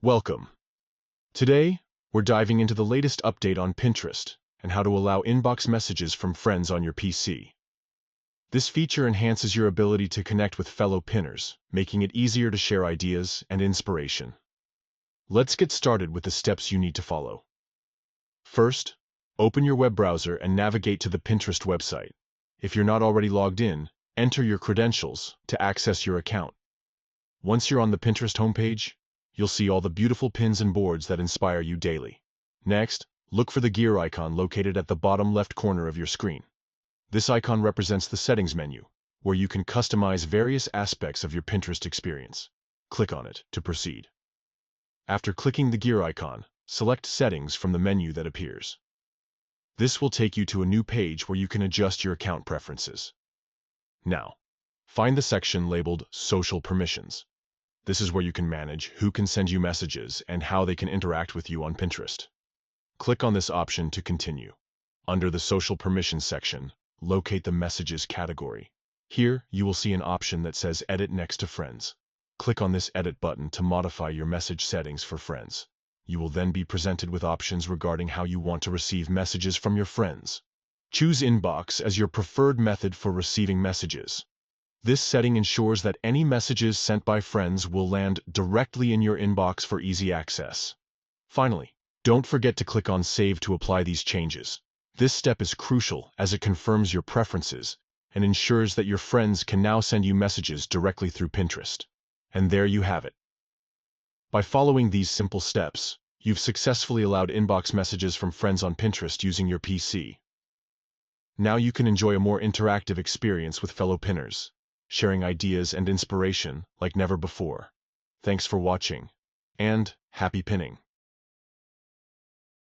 Welcome. Today, we're diving into the latest update on Pinterest and how to allow inbox messages from friends on your PC. This feature enhances your ability to connect with fellow pinners, making it easier to share ideas and inspiration. Let's get started with the steps you need to follow. First, open your web browser and navigate to the Pinterest website. If you're not already logged in, enter your credentials to access your account. Once you're on the Pinterest homepage, you'll see all the beautiful pins and boards that inspire you daily. Next, look for the gear icon located at the bottom left corner of your screen. This icon represents the settings menu, where you can customize various aspects of your Pinterest experience. Click on it to proceed. After clicking the gear icon, select Settings from the menu that appears. This will take you to a new page where you can adjust your account preferences. Now, find the section labeled Social Permissions. This is where you can manage who can send you messages and how they can interact with you on Pinterest. Click on this option to continue. Under the Social Permissions section, locate the Messages category. Here, you will see an option that says Edit next to Friends. Click on this Edit button to modify your message settings for friends. You will then be presented with options regarding how you want to receive messages from your friends. Choose Inbox as your preferred method for receiving messages. This setting ensures that any messages sent by friends will land directly in your inbox for easy access. Finally, don't forget to click on Save to apply these changes. This step is crucial as it confirms your preferences and ensures that your friends can now send you messages directly through Pinterest. And there you have it. By following these simple steps, you've successfully allowed inbox messages from friends on Pinterest using your PC. Now you can enjoy a more interactive experience with fellow pinners, sharing ideas and inspiration like never before. Thanks for watching, and happy pinning!